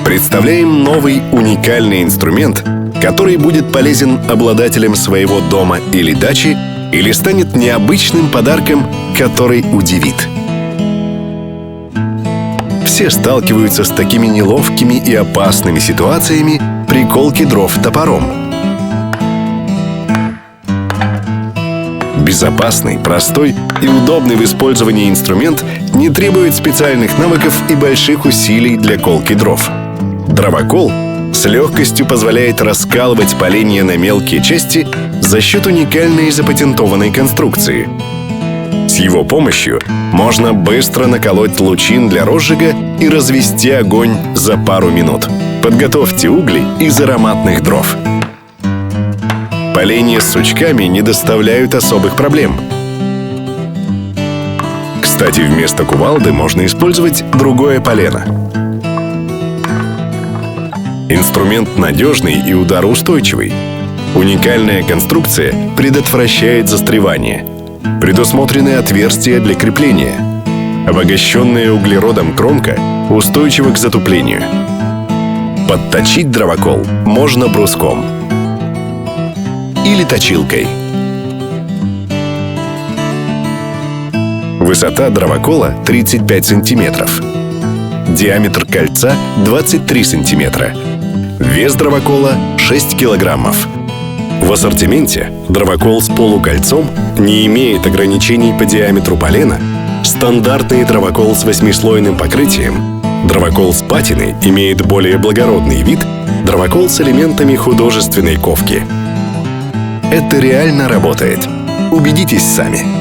Представляем новый уникальный инструмент, который будет полезен обладателям своего дома или дачи или станет необычным подарком, который удивит. Все сталкиваются с такими неловкими и опасными ситуациями при колке дров топором. Безопасный, простой и удобный в использовании инструмент не требует специальных навыков и больших усилий для колки дров. Дровокол с легкостью позволяет раскалывать поленья на мелкие части за счет уникальной запатентованной конструкции. С его помощью можно быстро наколоть лучин для розжига и развести огонь за пару минут. Подготовьте угли из ароматных дров. Поленья с сучками не доставляют особых проблем. Кстати, вместо кувалды можно использовать другое полено. Инструмент надежный и удароустойчивый. Уникальная конструкция предотвращает застревание. Предусмотрены отверстия для крепления. Обогащенная углеродом кромка устойчива к затуплению. Подточить дровокол можно бруском или точилкой. Высота дровокола 35 сантиметров. Диаметр кольца 23 сантиметра. Вес дровокола 6 килограммов. В ассортименте дровокол с полукольцом не имеет ограничений по диаметру полена, стандартный дровокол с 8-слойным покрытием, дровокол с патиной имеет более благородный вид, дровокол с элементами художественной ковки. Это реально работает. Убедитесь сами.